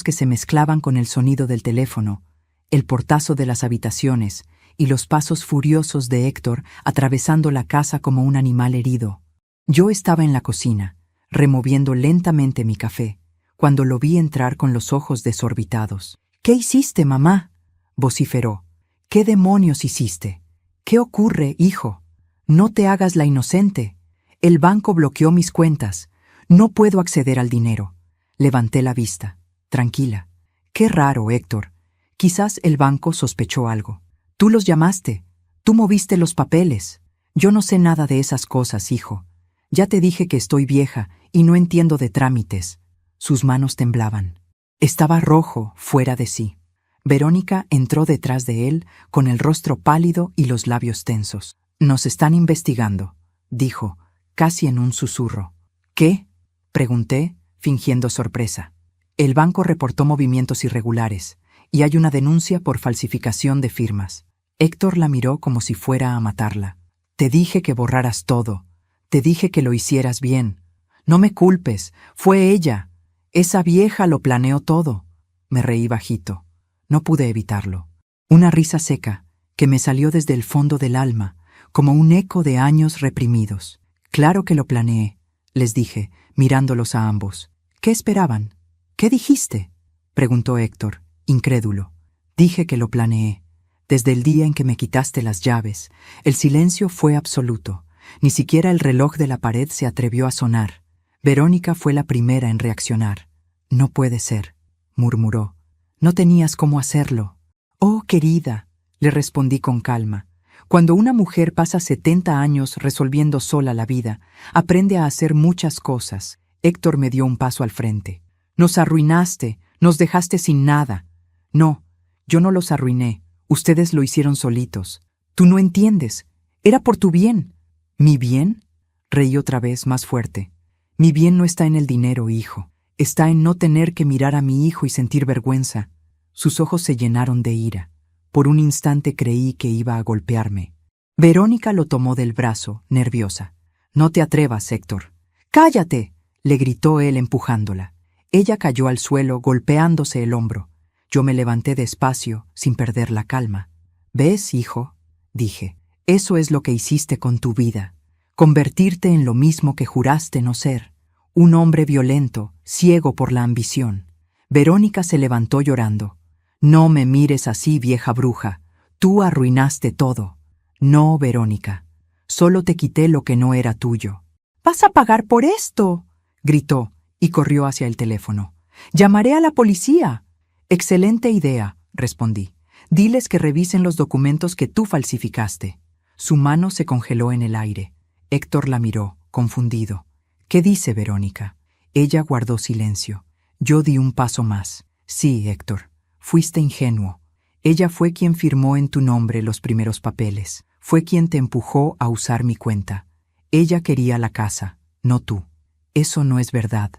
que se mezclaban con el sonido del teléfono, el portazo de las habitaciones y los pasos furiosos de Héctor atravesando la casa como un animal herido. Yo estaba en la cocina, removiendo lentamente mi café, cuando lo vi entrar con los ojos desorbitados. «¿Qué hiciste, mamá?», vociferó. «¿Qué demonios hiciste? ¿Qué ocurre, hijo? No te hagas la inocente. El banco bloqueó mis cuentas. No puedo acceder al dinero». Levanté la vista. Tranquila. «Qué raro, Héctor. Quizás el banco sospechó algo. Tú los llamaste. Tú moviste los papeles. Yo no sé nada de esas cosas, hijo. Ya te dije que estoy vieja y no entiendo de trámites». Sus manos temblaban. Estaba rojo, fuera de sí. Verónica entró detrás de él con el rostro pálido y los labios tensos. «Nos están investigando», dijo, casi en un susurro. «¿Qué?», pregunté, fingiendo sorpresa. «El banco reportó movimientos irregulares y hay una denuncia por falsificación de firmas». Héctor la miró como si fuera a matarla. «Te dije que borraras todo. Te dije que lo hicieras bien. No me culpes, fue ella. Esa vieja lo planeó todo». Me reí bajito. No pude evitarlo. Una risa seca que me salió desde el fondo del alma, como un eco de años reprimidos. «Claro que lo planeé», les dije, mirándolos a ambos. «¿Qué esperaban? ¿Qué dijiste?», preguntó Héctor, incrédulo. «Dije que lo planeé. Desde el día en que me quitaste las llaves, el silencio fue absoluto. Ni siquiera el reloj de la pared se atrevió a sonar. Verónica fue la primera en reaccionar. «No puede ser», murmuró. «No tenías cómo hacerlo». «Oh, querida», le respondí con calma. «Cuando una mujer pasa 70 años resolviendo sola la vida, aprende a hacer muchas cosas». Héctor me dio un paso al frente. «Nos arruinaste, nos dejaste sin nada». «No, yo no los arruiné. Ustedes lo hicieron solitos. Tú no entiendes. Era por tu bien». «¿Mi bien?», reí otra vez más fuerte. «Mi bien no está en el dinero, hijo. Está en no tener que mirar a mi hijo y sentir vergüenza». Sus ojos se llenaron de ira. Por un instante creí que iba a golpearme. Verónica lo tomó del brazo, nerviosa. «No te atrevas, Héctor». «¡Cállate!», le gritó él empujándola. Ella cayó al suelo, golpeándose el hombro. Yo me levanté despacio, sin perder la calma. «¿Ves, hijo?», dije. «Eso es lo que hiciste con tu vida. Convertirte en lo mismo que juraste no ser. Un hombre violento, ciego por la ambición». Verónica se levantó llorando. «No me mires así, vieja bruja. Tú arruinaste todo». «No, Verónica. Solo te quité lo que no era tuyo». «¡Vas a pagar por esto!», gritó, y corrió hacia el teléfono. «Llamaré a la policía». «Excelente idea», respondí. «Diles que revisen los documentos que tú falsificaste». Su mano se congeló en el aire. Héctor la miró, confundido. «¿Qué dice Verónica?». Ella guardó silencio. Yo di un paso más. «Sí, Héctor, fuiste ingenuo. Ella fue quien firmó en tu nombre los primeros papeles. Fue quien te empujó a usar mi cuenta. Ella quería la casa, no tú». «Eso no es verdad»,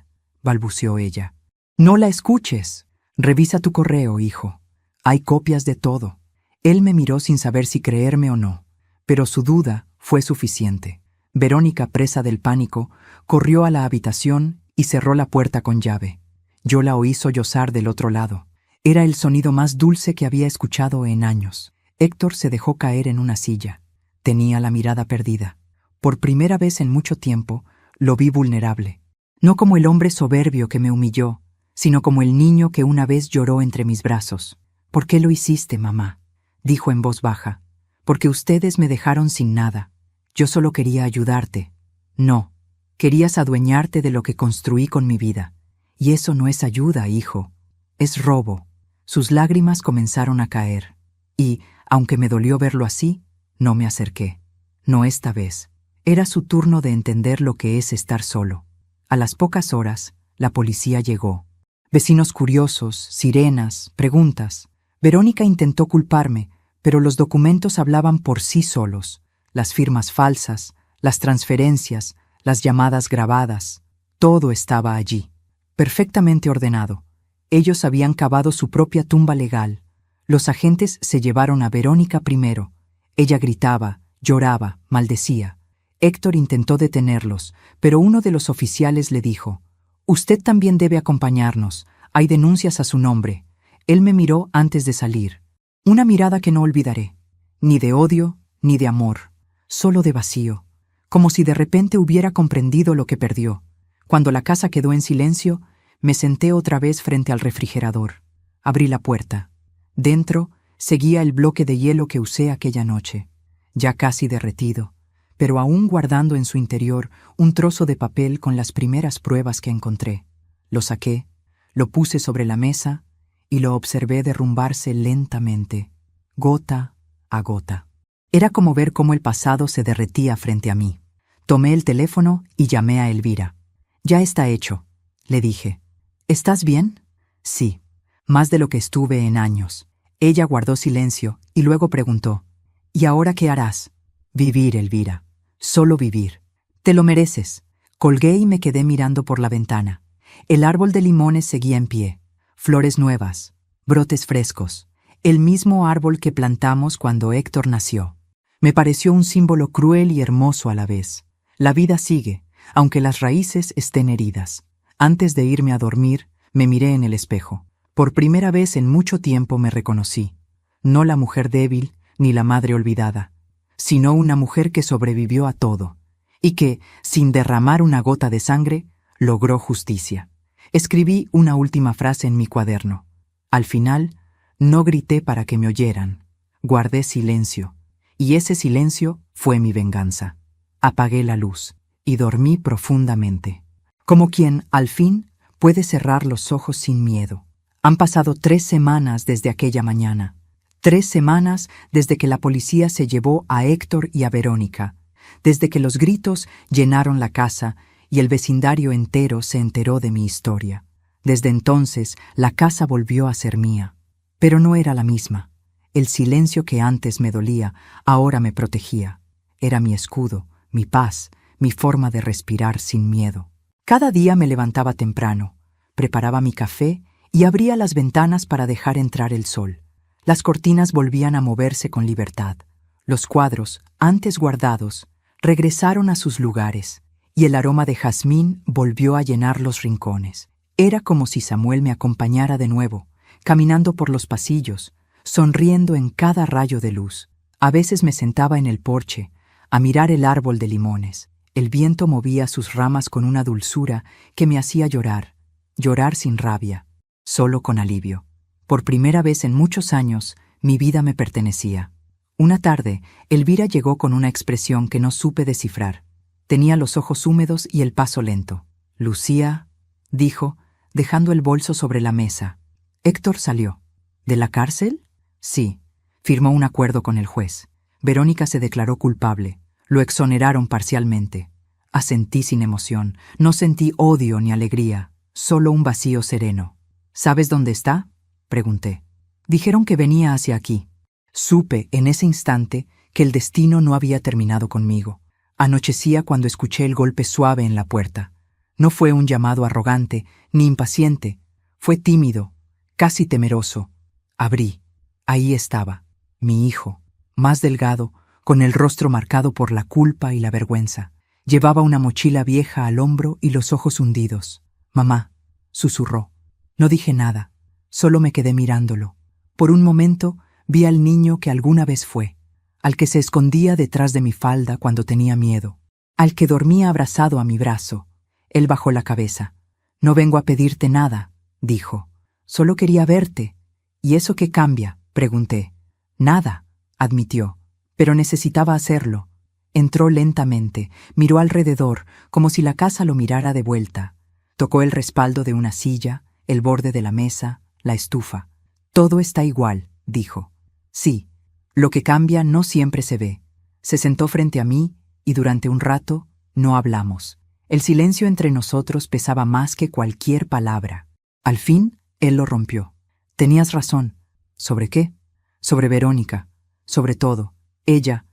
balbuceó ella. «No la escuches. Revisa tu correo, hijo. Hay copias de todo». Él me miró sin saber si creerme o no, pero su duda fue suficiente. Verónica, presa del pánico, corrió a la habitación y cerró la puerta con llave. Yo la oí sollozar del otro lado. Era el sonido más dulce que había escuchado en años. Héctor se dejó caer en una silla. Tenía la mirada perdida. Por primera vez en mucho tiempo, lo vi vulnerable. No como el hombre soberbio que me humilló, sino como el niño que una vez lloró entre mis brazos. «¿Por qué lo hiciste, mamá?», dijo en voz baja. «Porque ustedes me dejaron sin nada. Yo solo quería ayudarte». «No, querías adueñarte de lo que construí con mi vida. Y eso no es ayuda, hijo. Es robo». Sus lágrimas comenzaron a caer. Y, aunque me dolió verlo así, no me acerqué. No esta vez. Era su turno de entender lo que es estar solo. A las pocas horas, la policía llegó. Vecinos curiosos, sirenas, preguntas. Verónica intentó culparme, pero los documentos hablaban por sí solos. Las firmas falsas, las transferencias, las llamadas grabadas. Todo estaba allí, perfectamente ordenado. Ellos habían cavado su propia tumba legal. Los agentes se llevaron a Verónica primero. Ella gritaba, lloraba, maldecía. Héctor intentó detenerlos, pero uno de los oficiales le dijo: «Usted también debe acompañarnos. Hay denuncias a su nombre». Él me miró antes de salir. Una mirada que no olvidaré. Ni de odio, ni de amor, solo de vacío, como si de repente hubiera comprendido lo que perdió. Cuando la casa quedó en silencio, me senté otra vez frente al refrigerador. Abrí la puerta. Dentro seguía el bloque de hielo que usé aquella noche, ya casi derretido, pero aún guardando en su interior un trozo de papel con las primeras pruebas que encontré. Lo saqué, lo puse sobre la mesa y lo observé derrumbarse lentamente, gota a gota. Era como ver cómo el pasado se derretía frente a mí. Tomé el teléfono y llamé a Elvira. «Ya está hecho», le dije. «¿Estás bien?» «Sí, más de lo que estuve en años». Ella guardó silencio y luego preguntó, «¿Y ahora qué harás?» «Vivir, Elvira. Solo vivir. Te lo mereces». Colgué y me quedé mirando por la ventana. El árbol de limones seguía en pie. Flores nuevas, brotes frescos. El mismo árbol que plantamos cuando Héctor nació. Me pareció un símbolo cruel y hermoso a la vez. La vida sigue, aunque las raíces estén heridas. Antes de irme a dormir, me miré en el espejo. Por primera vez en mucho tiempo me reconocí. No la mujer débil ni la madre olvidada, sino una mujer que sobrevivió a todo y que, sin derramar una gota de sangre, logró justicia. Escribí una última frase en mi cuaderno. Al final, no grité para que me oyeran. Guardé silencio, y ese silencio fue mi venganza. Apagué la luz y dormí profundamente, como quien, al fin, puede cerrar los ojos sin miedo. Han pasado 3 semanas desde aquella mañana. 3 semanas desde que la policía se llevó a Héctor y a Verónica, desde que los gritos llenaron la casa y el vecindario entero se enteró de mi historia. Desde entonces, la casa volvió a ser mía. Pero no era la misma. El silencio que antes me dolía, ahora me protegía. Era mi escudo, mi paz, mi forma de respirar sin miedo. Cada día me levantaba temprano, preparaba mi café y abría las ventanas para dejar entrar el sol. Las cortinas volvían a moverse con libertad. Los cuadros, antes guardados, regresaron a sus lugares, y el aroma de jazmín volvió a llenar los rincones. Era como si Samuel me acompañara de nuevo, caminando por los pasillos, sonriendo en cada rayo de luz. A veces me sentaba en el porche, a mirar el árbol de limones. El viento movía sus ramas con una dulzura que me hacía llorar, llorar sin rabia, solo con alivio. Por primera vez en muchos años, mi vida me pertenecía. Una tarde, Elvira llegó con una expresión que no supe descifrar. Tenía los ojos húmedos y el paso lento. «Lucía», dijo, dejando el bolso sobre la mesa. Héctor salió. ¿De la cárcel? Sí. Firmó un acuerdo con el juez. Verónica se declaró culpable. Lo exoneraron parcialmente. Asentí sin emoción. No sentí odio ni alegría, solo un vacío sereno. ¿Sabes dónde está?, pregunté. Dijeron que venía hacia aquí. Supe en ese instante que el destino no había terminado conmigo. Anochecía cuando escuché el golpe suave en la puerta. No fue un llamado arrogante ni impaciente. Fue tímido, casi temeroso. Abrí. Ahí estaba, mi hijo, más delgado, con el rostro marcado por la culpa y la vergüenza. Llevaba una mochila vieja al hombro y los ojos hundidos. «Mamá», susurró. No dije nada, solo me quedé mirándolo. Por un momento vi al niño que alguna vez fue, al que se escondía detrás de mi falda cuando tenía miedo, al que dormía abrazado a mi brazo. Él bajó la cabeza. «No vengo a pedirte nada», dijo. «Solo quería verte». «¿Y eso qué cambia?», pregunté. «Nada», admitió, «pero necesitaba hacerlo». Entró lentamente, miró alrededor, como si la casa lo mirara de vuelta. Tocó el respaldo de una silla, el borde de la mesa, la estufa. «Todo está igual», dijo. «Sí, lo que cambia no siempre se ve». Se sentó frente a mí y durante un rato no hablamos. El silencio entre nosotros pesaba más que cualquier palabra. Al fin, él lo rompió. «Tenías razón». «¿Sobre qué?» «Sobre Verónica. Sobre todo. Ella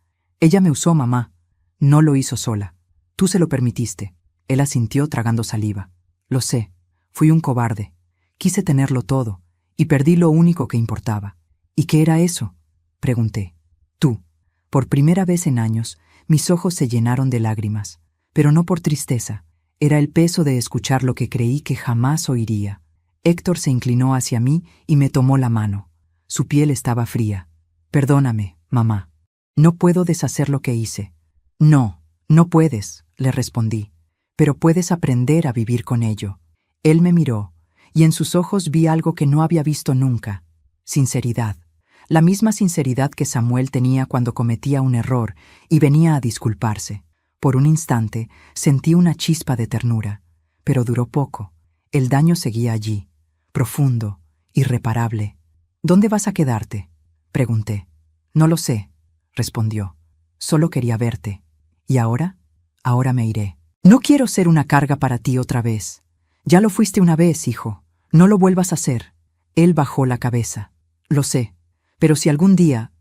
me usó, mamá. No lo hizo sola. Tú se lo permitiste». Él asintió tragando saliva. «Lo sé. Fui un cobarde. Quise tenerlo todo, y perdí lo único que importaba». «¿Y qué era eso?», pregunté. «Tú». Por primera vez en años, mis ojos se llenaron de lágrimas, pero no por tristeza. Era el peso de escuchar lo que creí que jamás oiría. Héctor se inclinó hacia mí y me tomó la mano. Su piel estaba fría. «Perdóname, mamá». No puedo deshacer lo que hice. No, no puedes, le respondí, pero puedes aprender a vivir con ello. Él me miró, y en sus ojos vi algo que no había visto nunca: sinceridad. La misma sinceridad que Samuel tenía cuando cometía un error y venía a disculparse. Por un instante sentí una chispa de ternura, pero duró poco. El daño seguía allí, profundo, irreparable. ¿Dónde vas a quedarte?, pregunté. No lo sé, respondió. Solo quería verte. ¿Y ahora? Ahora me iré. No quiero ser una carga para ti otra vez. Ya lo fuiste una vez, hijo. No lo vuelvas a hacer. Él bajó la cabeza. Lo sé, pero si algún día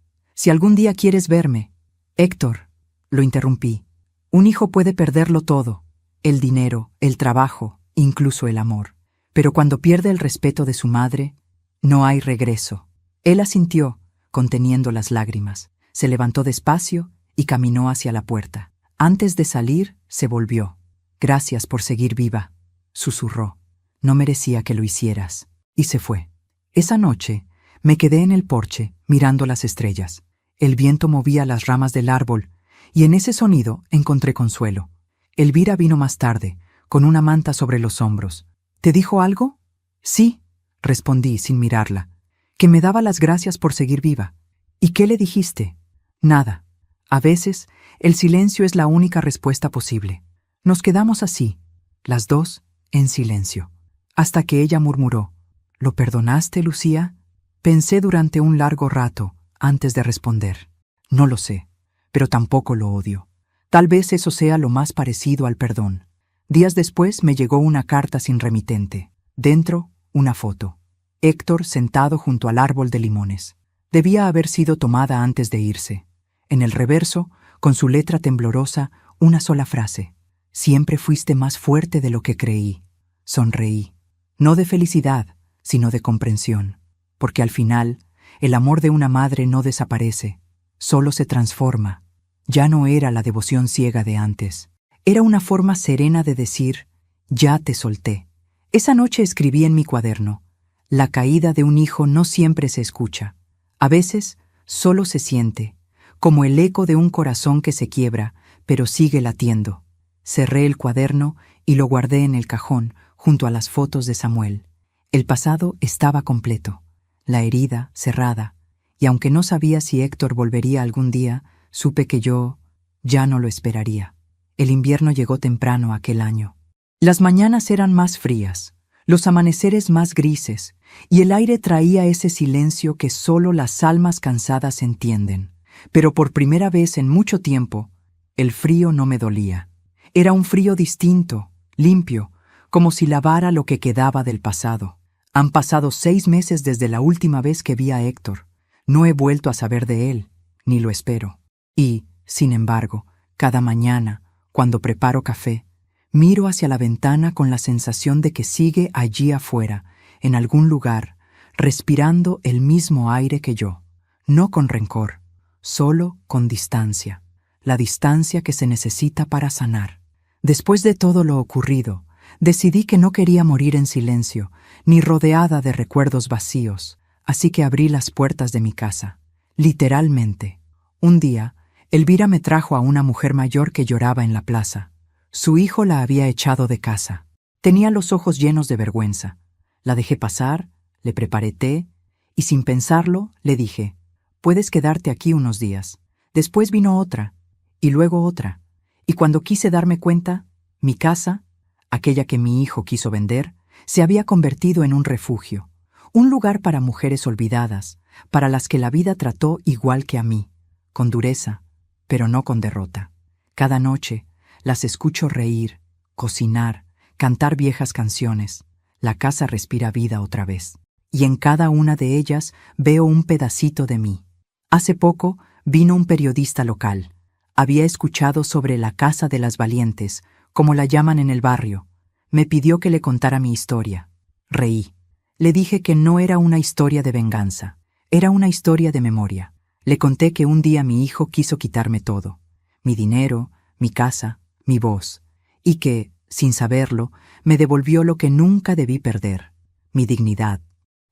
quieres verme... Héctor, lo interrumpí. Un hijo puede perderlo todo: el dinero, el trabajo, incluso el amor. Pero cuando pierde el respeto de su madre, no hay regreso. Él asintió, conteniendo las lágrimas. Se levantó despacio y caminó hacia la puerta. Antes de salir, se volvió. Gracias por seguir viva, susurró. No merecía que lo hicieras. Y se fue. Esa noche, me quedé en el porche, mirando las estrellas. El viento movía las ramas del árbol, y en ese sonido encontré consuelo. Elvira vino más tarde, con una manta sobre los hombros. ¿Te dijo algo? Sí, respondí sin mirarla. Que me daba las gracias por seguir viva. ¿Y qué le dijiste? Nada. A veces, el silencio es la única respuesta posible. Nos quedamos así, las dos, en silencio, hasta que ella murmuró: ¿Lo perdonaste, Lucía? Pensé durante un largo rato antes de responder. No lo sé, pero tampoco lo odio. Tal vez eso sea lo más parecido al perdón. Días después me llegó una carta sin remitente. Dentro, una foto. Héctor sentado junto al árbol de limones. Debía haber sido tomada antes de irse. En el reverso, con su letra temblorosa, una sola frase: Siempre fuiste más fuerte de lo que creí. Sonreí. No de felicidad, sino de comprensión. Porque al final, el amor de una madre no desaparece, solo se transforma. Ya no era la devoción ciega de antes. Era una forma serena de decir: ya te solté. Esa noche escribí en mi cuaderno: la caída de un hijo no siempre se escucha. A veces, solo se siente, como el eco de un corazón que se quiebra, pero sigue latiendo. Cerré el cuaderno y lo guardé en el cajón, junto a las fotos de Samuel. El pasado estaba completo, la herida cerrada, y aunque no sabía si Héctor volvería algún día, supe que yo ya no lo esperaría. El invierno llegó temprano aquel año. Las mañanas eran más frías, los amaneceres más grises, y el aire traía ese silencio que solo las almas cansadas entienden. Pero por primera vez en mucho tiempo, el frío no me dolía. Era un frío distinto, limpio, como si lavara lo que quedaba del pasado. Han pasado 6 meses desde la última vez que vi a Héctor. No he vuelto a saber de él, ni lo espero. Y, sin embargo, cada mañana, cuando preparo café, miro hacia la ventana con la sensación de que sigue allí afuera, en algún lugar, respirando el mismo aire que yo. No con rencor, solo con distancia. La distancia que se necesita para sanar. Después de todo lo ocurrido, decidí que no quería morir en silencio, ni rodeada de recuerdos vacíos, así que abrí las puertas de mi casa. Literalmente. Un día, Elvira me trajo a una mujer mayor que lloraba en la plaza. Su hijo la había echado de casa. Tenía los ojos llenos de vergüenza. La dejé pasar, le preparé té, y sin pensarlo, le dije: «Puedes quedarte aquí unos días». Después vino otra, y luego otra. Y cuando quise darme cuenta, mi casa, aquella que mi hijo quiso vender, se había convertido en un refugio, un lugar para mujeres olvidadas, para las que la vida trató igual que a mí, con dureza, pero no con derrota. Cada noche las escucho reír, cocinar, cantar viejas canciones. La casa respira vida otra vez, y en cada una de ellas veo un pedacito de mí. Hace poco vino un periodista local. Había escuchado sobre la Casa de las Valientes, como la llaman en el barrio. Me pidió que le contara mi historia. Reí. Le dije que no era una historia de venganza, era una historia de memoria. Le conté que un día mi hijo quiso quitarme todo: mi dinero, mi casa, mi voz, y que, sin saberlo, me devolvió lo que nunca debí perder: mi dignidad.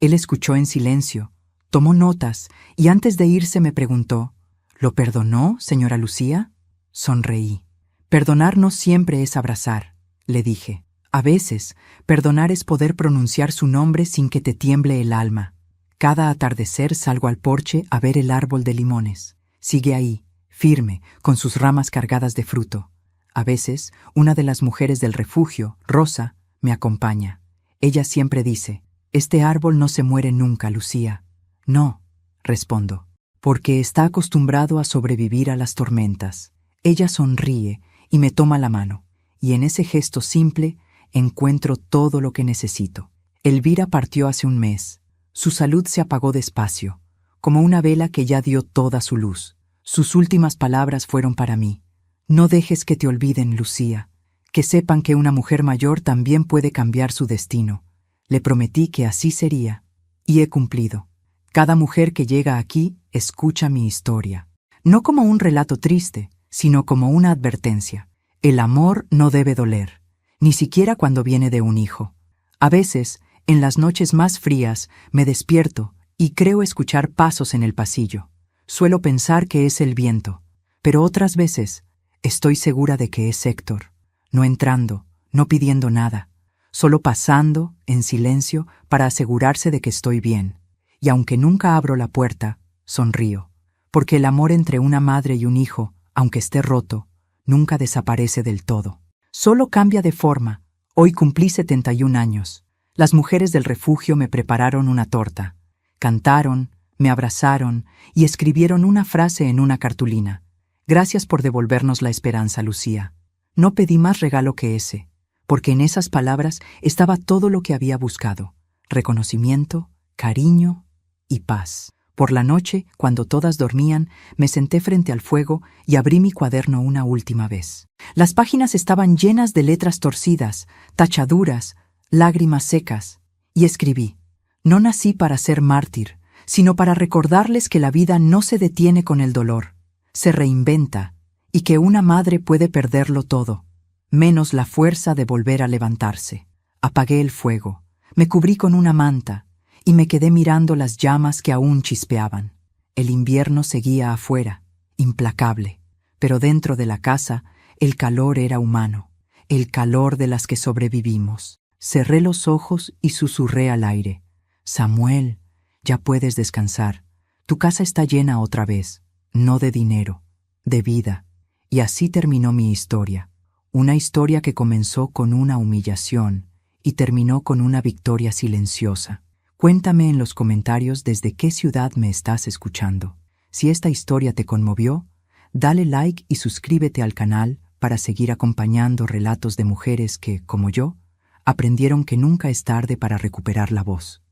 Él escuchó en silencio, tomó notas y antes de irse me preguntó: ¿Lo perdonó, señora Lucía? Sonreí. Perdonar no siempre es abrazar, le dije. A veces, perdonar es poder pronunciar su nombre sin que te tiemble el alma. Cada atardecer salgo al porche a ver el árbol de limones. Sigue ahí, firme, con sus ramas cargadas de fruto. A veces, una de las mujeres del refugio, Rosa, me acompaña. Ella siempre dice: «Este árbol no se muere nunca, Lucía». «No», respondo, «porque está acostumbrado a sobrevivir a las tormentas». Ella sonríe y me toma la mano, y en ese gesto simple encuentro todo lo que necesito. Elvira partió hace un mes. Su salud se apagó despacio, como una vela que ya dio toda su luz. Sus últimas palabras fueron para mí: «No dejes que te olviden, Lucía, que sepan que una mujer mayor también puede cambiar su destino». Le prometí que así sería, y he cumplido. Cada mujer que llega aquí escucha mi historia, no como un relato triste, sino como una advertencia. El amor no debe doler, ni siquiera cuando viene de un hijo. A veces, en las noches más frías, me despierto y creo escuchar pasos en el pasillo. Suelo pensar que es el viento, pero otras veces estoy segura de que es Héctor, no entrando, no pidiendo nada, solo pasando, en silencio, para asegurarse de que estoy bien. Y aunque nunca abro la puerta, sonrío, porque el amor entre una madre y un hijo, aunque esté roto, nunca desaparece del todo. Solo cambia de forma. Hoy cumplí 71 años. Las mujeres del refugio me prepararon una torta. Cantaron, me abrazaron y escribieron una frase en una cartulina: «Gracias por devolvernos la esperanza, Lucía». No pedí más regalo que ese, porque en esas palabras estaba todo lo que había buscado: reconocimiento, cariño y paz. Por la noche, cuando todas dormían, me senté frente al fuego y abrí mi cuaderno una última vez. Las páginas estaban llenas de letras torcidas, tachaduras, lágrimas secas, y escribí: «No nací para ser mártir, sino para recordarles que la vida no se detiene con el dolor, se reinventa, y que una madre puede perderlo todo, menos la fuerza de volver a levantarse». Apagué el fuego, me cubrí con una manta, y me quedé mirando las llamas que aún chispeaban. El invierno seguía afuera, implacable, pero dentro de la casa el calor era humano, el calor de las que sobrevivimos. Cerré los ojos y susurré al aire: «Samuel, ya puedes descansar. Tu casa está llena otra vez, no de dinero, de vida». Y así terminó mi historia. Una historia que comenzó con una humillación y terminó con una victoria silenciosa. Cuéntame en los comentarios desde qué ciudad me estás escuchando. Si esta historia te conmovió, dale like y suscríbete al canal para seguir acompañando relatos de mujeres que, como yo, aprendieron que nunca es tarde para recuperar la voz.